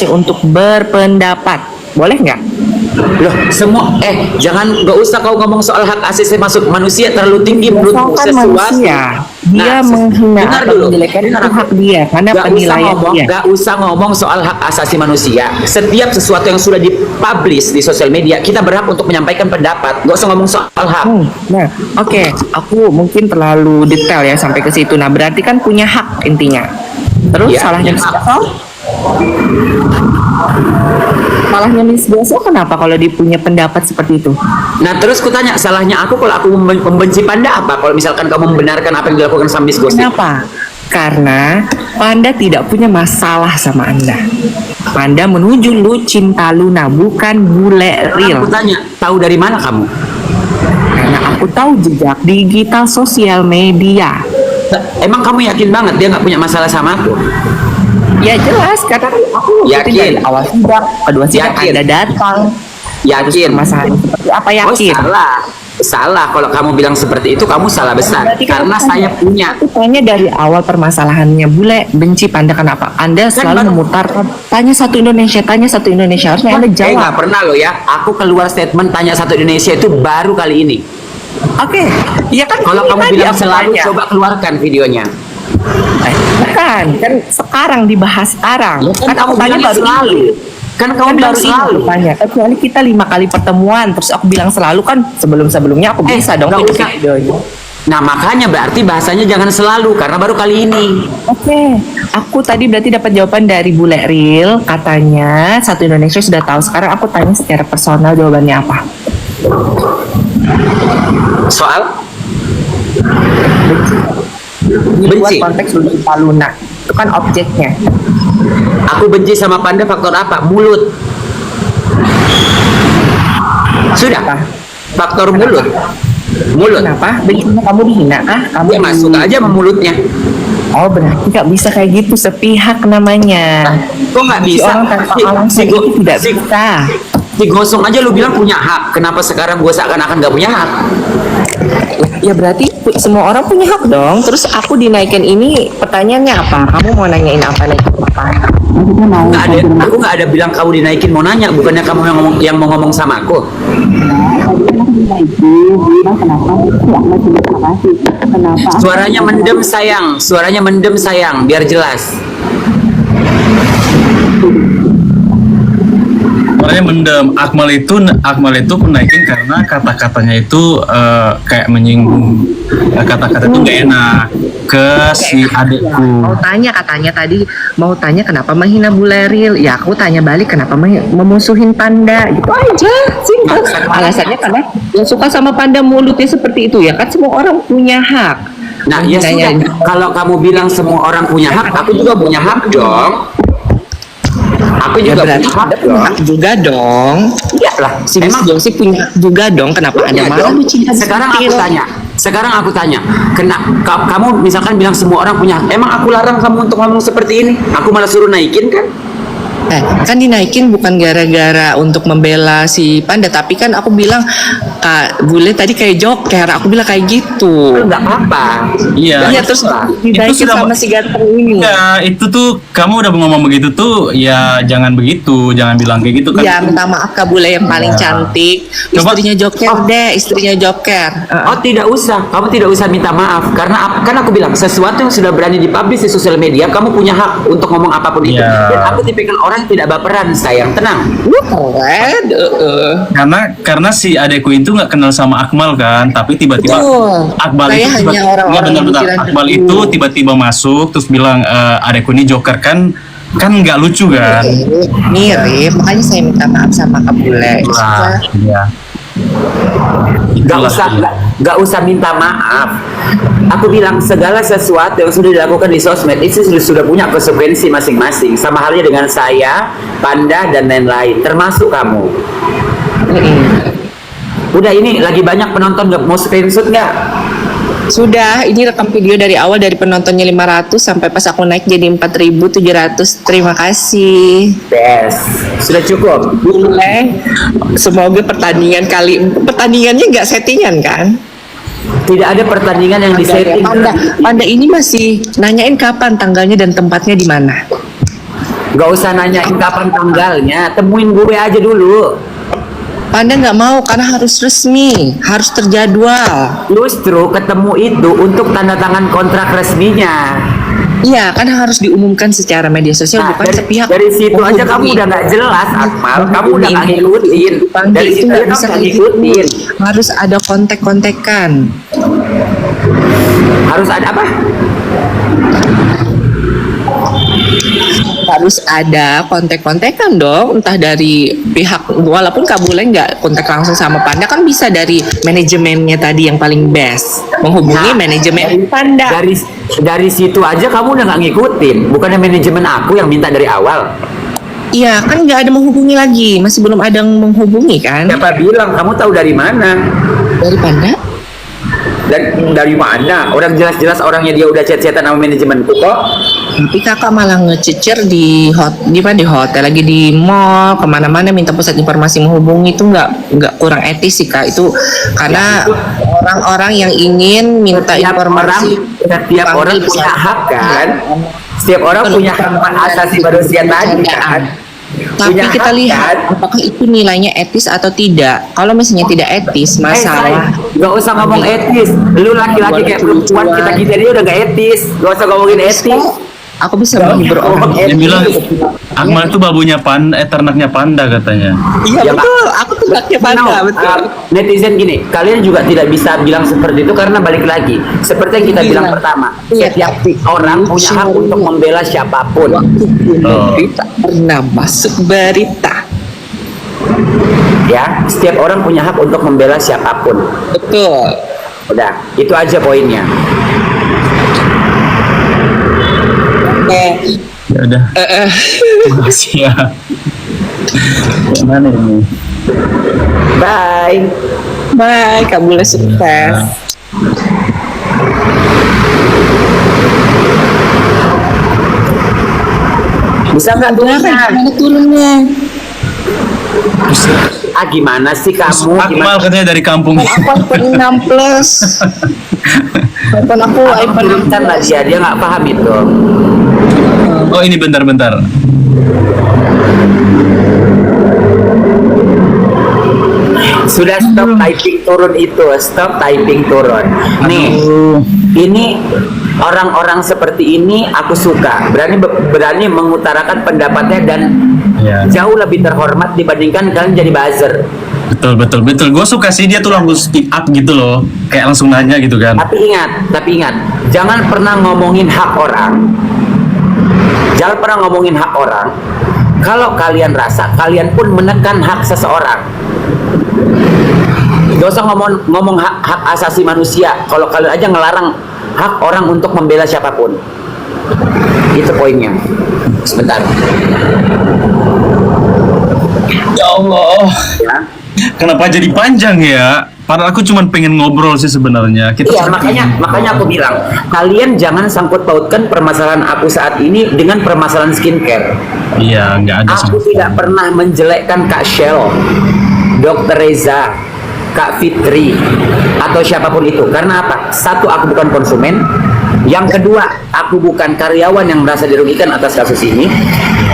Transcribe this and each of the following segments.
untuk berpendapat. Boleh nggak? Loh, jangan, nggak usah kau ngomong soal hak asasi masuk manusia terlalu tinggi menurutmu Kan sesuatu. manusia, dia menghina dengar atau dulu, menjelekkan itu dengar aku. hak dia karena penilaian dia. Gak usah ngomong soal hak asasi manusia. Setiap sesuatu yang sudah dipublish di sosial media, kita berhak untuk menyampaikan pendapat. Gak usah ngomong soal hak. Nah, oke, aku mungkin terlalu detail ya sampai ke situ. Nah, berarti kan punya hak intinya. Terus Ya, salahnya punya hak. siapa? Salahnya Miss Beso kenapa kalau dia punya pendapat seperti itu? Nah, terus kutanya, salahnya aku kalau aku membenci Panda apa? Kalau misalkan kamu membenarkan apa yang dilakukan sama Miss Ghosting? Kenapa? Karena Panda tidak punya masalah sama Anda. Panda menuju lu cinta Luna, bukan bule real. Aku tanya, tahu dari mana kamu? Karena aku tahu jejak digital sosial media. Emang kamu yakin banget dia nggak punya masalah sama aku? Ya jelas, karena aku Yakin? dari awal sidang, kedua sidang Yakin? Anda datang. Yakin? Masalah seperti apa Oh, yakin? salah. Kalau kamu bilang seperti itu, kamu salah besar. Berarti kan Karena saya punya. Aku tanya dari awal permasalahannya, bule benci Panda kenapa? Anda selalu baru- memutar, tanya satu Indonesia, harusnya Anda jawab. Nggak pernah loh ya. Aku keluar statement tanya satu Indonesia itu baru kali ini. Oke, iya kan. Kalau ini kamu tadi bilang aku selalu, tanya. coba keluarkan videonya. Bukan, kan sekarang dibahas sekarang. Ya kan kamu tanya bilang selalu. Kan kamu bilang selalu. Tanya, kecuali kita 5 kali pertemuan, terus aku bilang selalu kan sebelum-sebelumnya aku bisa dong nggak bikin usah. videonya. Nah, makanya berarti bahasanya jangan selalu karena baru kali ini. Oke, aku tadi berarti dapat jawaban dari bule real, katanya satu Indonesia sudah tahu. Sekarang aku tanya secara personal jawabannya apa? Soal Di luar Benci. konteks Cinta Luna, itu kan objeknya. aku benci sama Panda faktor apa? Mulut. Sudah. Apa? Faktor mulut. Mulut. Kenapa? Bencinya kamu dihina kah? Kamu Dia masuk aja sama mulutnya. Oh berarti nggak bisa kayak gitu, sepihak namanya. Kok nggak Si bisa? orang tanpa alasan itu tidak bisa. Si gosong aja lu bilang punya hak. Kenapa sekarang gue seakan-akan nggak punya hak? Ya berarti semua orang punya hak dong. Terus aku dinaikin ini, pertanyaannya apa? Kamu mau nanyain apa nih? Nggak ada. Aku nggak ada bilang kamu dinaikin mau nanya. Bukannya kamu yang mau ngomong sama aku. Suaranya mendem sayang. Suaranya mendem sayang. Biar jelas. Suaranya mendem. Akmal itu naikin karena kata-katanya itu kayak menyinggung. Kata-kata itu gak enak ke si adikku. Mau tanya katanya tadi, mau tanya kenapa menghina bule real. Ya aku tanya balik kenapa memusuhin Panda. Gitu aja, simpel. Alasannya karena yang suka sama Panda mulutnya seperti itu ya kan semua orang punya hak. Nah, ya sudah. Kalau kamu bilang semua orang punya hak, aku juga punya hak dong. Aku Ya juga berarti punya hak Anda punya dong. hak juga dong. Iyalah. Si Miss Josie punya hak juga dong. Kenapa Anda Iya malah dong. cinta Sekarang aku tanya, kamu misalkan bilang semua orang punya hak, emang aku larang kamu untuk ngomong seperti ini? Aku malah suruh naikin kan? Kan dinaikin bukan gara-gara untuk membela si Panda, tapi kan aku bilang Kak Bule tadi kayak joker, aku bilang kayak gitu. Enggak apa-apa. Iya. Iya terus Itu dinaikin sudah- sama si ganteng ini. Ya itu tuh kamu udah ngomong begitu tuh ya jangan begitu, jangan bilang kayak gitu kan. Ya minta maaf Kak Bule yang paling cantik. Coba- Istrinya joker deh, istrinya joker. Oh, tidak usah. Kamu tidak usah minta maaf karena kan aku bilang sesuatu yang sudah berani dipublish di sosial media, kamu punya hak untuk ngomong apapun itu. Iya. Dan aku tipikal orang yang tidak baperan, sayang. Tenang. Lu keren. Karena si adekku itu nggak kenal sama Akmal kan, tapi tiba-tiba Betul. Akmal Saya itu hanya orang-orang nggak, benar-benar. pikiran Akmal dulu. itu tiba-tiba masuk terus bilang adekku ini joker kan nggak lucu kan. Mirip, makanya saya minta maaf sama Kak Bule. Wah, iya. Gak usah minta maaf. Aku bilang segala sesuatu yang sudah dilakukan di sosmed itu sudah punya konsekuensi masing-masing. Sama halnya dengan saya, Panda dan lain-lain, termasuk kamu. Udah, ini lagi banyak penonton, gak mau screenshot nggak? Sudah, ini rekam video dari awal dari penontonnya 500 sampai pas aku naik jadi 4.700. Terima kasih. Yes, sudah cukup. Boleh. Semoga pertandingannya nggak settingan kan? Tidak ada pertandingan yang disetting. Panda ini masih nanyain kapan tanggalnya dan tempatnya di mana. Gak usah nanyain kapan tanggalnya, temuin gue aja dulu. Panda nggak mau karena harus resmi, harus terjadwal. Justru ketemu itu untuk tanda tangan kontrak resminya. Iya, kan harus diumumkan secara media sosial, Nah, bukan sepihak. dari situ aja kamu menghubungi. udah nggak jelas, Akmal. Kamu udah nggak Menghubungi, ngikutin. dipanggil Dari itu situ nggak aja bisa kamu nggak kayak gitu. ngikutin. Harus ada kontak-kontekan. Harus ada apa? Harus ada kontak-kontekan dong, entah dari pihak, walaupun Kak Bule nggak kontak langsung sama Panda, kan bisa dari manajemennya tadi yang paling best menghubungi Nah, manajemen Panda. Dari situ aja kamu udah nggak ngikutin. Bukannya manajemen aku yang minta dari awal. Iya, kan nggak ada menghubungi lagi, masih belum ada yang menghubungi kan Siapa bilang? Kamu tahu dari mana? dari Panda. Dari mana? Orang jelas-jelas orangnya dia udah chat-chatan sama manajemenku kok. Tapi kakak malah ngececer di di hotel lagi di mall kemana-mana minta pusat informasi menghubungi, itu nggak kurang etis sih kak, itu karena orang-orang yang ingin minta informasi. Setiap orang punya hak kan? Setiap orang punya hak asasi manusia tadi kan? Tapi Punya kita hak, lihat kan? apakah itu nilainya etis atau tidak. Kalau misalnya tidak etis, masalah. Gak usah ngomong etis. Lu laki-laki kayak perempuan, kita dia udah gak etis. Gak usah ngomongin etis. Aku bisa menghibur orang. Dia bilang Akmal itu babunya ternaknya panda katanya. Iya Ya, betul, aku tuh anaknya Panda, betul. Netizen gini, kalian juga tidak bisa bilang seperti itu karena balik lagi, seperti yang kita bilang pertama, Iya, setiap tapi orang punya hak untuk membela siapapun. Berita pernah masuk berita. Ya, setiap orang punya hak untuk membela siapapun. Betul. Udah, itu aja poinnya. Ya udah. Terima kasih ya. Gimana ini? Bye. Bye, Kak Bule sukses. Bisa nggak Gimana turunnya? turunnya? Ah, gimana sih kamu? Akmal Gimana? katanya dari kampung. Aku iPhone 6 Plus. iPhone aku iPhone 6 Turunkan lah dia nggak paham itu. Oh ini bentar-bentar. Sudah stop typing turun itu, stop typing turun. Nih, ini orang-orang seperti ini aku suka. Berani mengutarakan pendapatnya dan Ya. jauh lebih terhormat dibandingkan kalian jadi buzzer. Betul. Gue suka sih dia tuh langsung speak up gitu loh, kayak langsung nanya gitu kan. Tapi ingat, jangan pernah ngomongin hak orang. Jangan pernah ngomongin hak orang. Kalau kalian rasa kalian pun menekan hak seseorang. Gak usah ngomong hak asasi manusia. Kalau kalian aja ngelarang hak orang untuk membela siapapun. Itu poinnya. Sebentar. Ya Allah, Ya. kenapa jadi panjang ya? Padahal aku cuma pengen ngobrol sih sebenarnya. Iya, makanya aku bilang, kalian jangan sangkut pautkan permasalahan aku saat ini dengan permasalahan skincare. Iya, nggak ada Aku sama. tidak pernah menjelekkan Kak Shell, Dr. Reza, Kak Fitri, atau siapapun itu. Karena apa? Satu, aku bukan konsumen. Yang kedua, aku bukan karyawan yang merasa dirugikan atas kasus ini.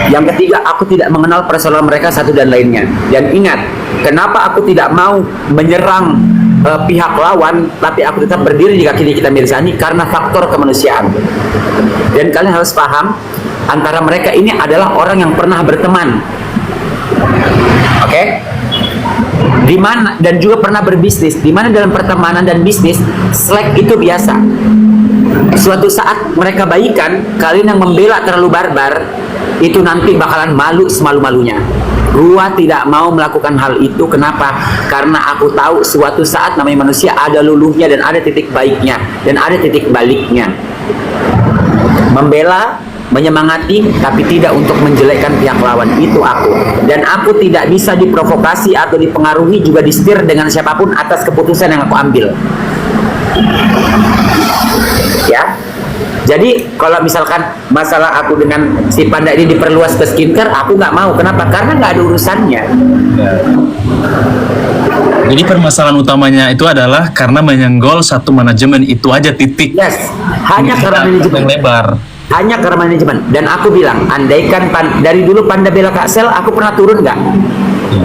Yang ketiga, aku tidak mengenal persoalan mereka satu dan lainnya. Dan ingat, kenapa aku tidak mau menyerang pihak lawan, tapi aku tetap berdiri di kaki Nikita Mirzani karena faktor kemanusiaan. Dan kalian harus paham, antara mereka ini adalah orang yang pernah berteman. Oke? Di mana dan juga pernah berbisnis. Di mana dalam pertemanan dan bisnis, slack itu biasa. Suatu saat mereka baikan, kalian yang membela terlalu barbar, itu nanti bakalan malu semalu-malunya. Gua tidak mau melakukan hal itu. Kenapa? Karena aku tahu suatu saat namanya manusia ada luluhnya dan ada titik baiknya dan ada titik baliknya. Membela, menyemangati, tapi tidak untuk menjelekkan pihak lawan. Itu aku. Dan aku tidak bisa diprovokasi atau dipengaruhi juga disetir dengan siapapun atas keputusan yang aku ambil. Ya. Jadi kalau misalkan masalah aku dengan si Panda ini diperluas ke skincare, aku nggak mau. Kenapa? Karena nggak ada urusannya. Jadi permasalahan utamanya itu adalah karena menyenggol satu manajemen itu aja titik. Yes, hanya karena Yang manajemen. lebar. hanya karena manajemen. Dan aku bilang, andaikan dari dulu Panda bela Kak Sel, aku pernah turun nggak?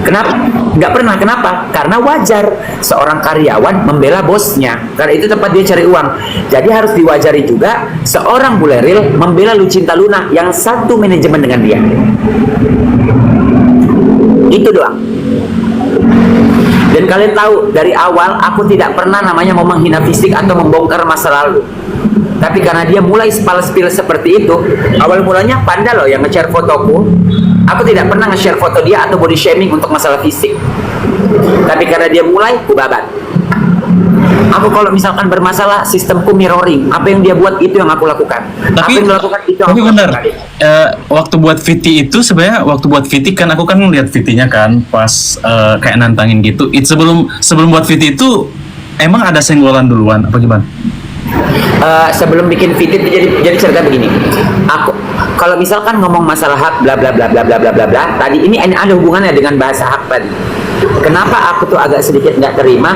Kenapa? Nggak pernah. Kenapa? Karena wajar seorang karyawan membela bosnya, karena itu tempat dia cari uang. Jadi harus diwajari juga seorang Bule Ril membela Lucinta Luna yang satu manajemen dengan dia. Itu doang. Dan kalian tahu, dari awal aku tidak pernah namanya mau menghina fisik atau membongkar masa lalu. Tapi karena dia mulai spill seperti itu, awal mulanya Panda loh yang nge-share fotoku. Aku tidak pernah nge-share foto dia atau body shaming untuk masalah fisik. Tapi karena dia mulai, aku babat. Aku kalau misalkan bermasalah, sistemku mirroring. Apa yang dia buat, itu yang aku lakukan. Apa Tapi yang dia lakukan, itu yang aku benar. lakukan. Waktu buat VT itu sebenarnya waktu buat VT kan aku kan ngeliat VT-nya kan pas kayak nantangin gitu. Sebelum buat VT itu emang ada senggolan duluan apa gimana? Sebelum bikin VT itu jadi cerita begini. Aku kalau misalkan ngomong masalah hak bla bla bla bla bla bla bla bla, tadi ini ada hubungannya dengan bahasa hak tadi. Kenapa aku tuh agak sedikit nggak terima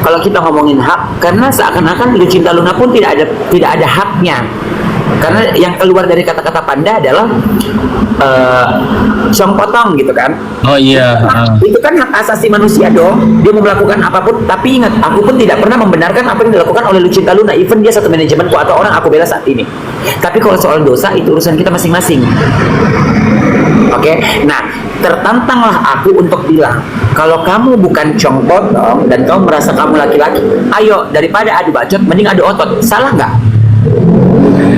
kalau kita ngomongin hak, karena seakan-akan Lucinta Luna pun tidak ada haknya. Karena yang keluar dari kata-kata Panda adalah cong potong gitu kan. Oh iya. Itu kan hak asasi manusia dong. Dia mau melakukan apapun. Tapi ingat, aku pun tidak pernah membenarkan apa yang dilakukan oleh Lucinta Luna. Even dia satu manajemenku atau orang aku bela saat ini. Tapi kalau soal dosa, itu urusan kita masing-masing. Oke, nah tertantanglah aku untuk bilang, kalau kamu bukan cong potong dan kamu merasa kamu laki-laki, ayo daripada adu bacot, mending adu otot. Salah nggak?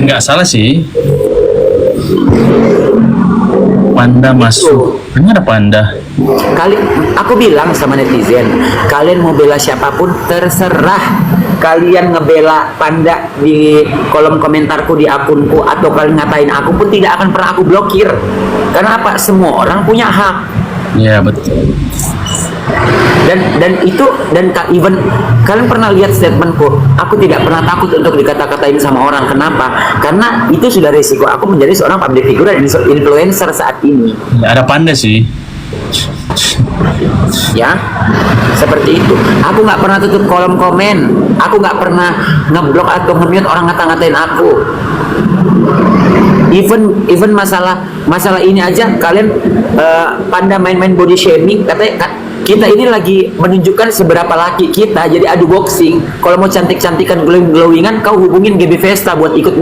Nggak salah sih. Panda masuk. Ini ada Panda. Aku bilang sama netizen, kalian mau bela siapapun terserah. Kalian ngebela Panda di kolom komentarku di akunku atau kalian ngatain aku pun tidak akan pernah aku blokir. Karena apa? Semua orang punya hak. Iya betul. Dan even kalian pernah lihat statementku, aku tidak pernah takut untuk dikata-katain sama orang. Kenapa? Karena itu sudah resiko aku menjadi seorang public figure dan influencer saat ini. Ya, ada Panda sih. Ya, seperti itu. Aku nggak pernah tutup kolom komen. Aku nggak pernah ngeblok atau nge-mute orang ngata-ngatain aku. Even masalah ini aja, kalian Panda main-main body shaming, katanya kita ini lagi menunjukkan seberapa laki kita, jadi adu boxing. Kalau mau cantik-cantikan glowing-glowingan, kau hubungin GB Vesta buat ikut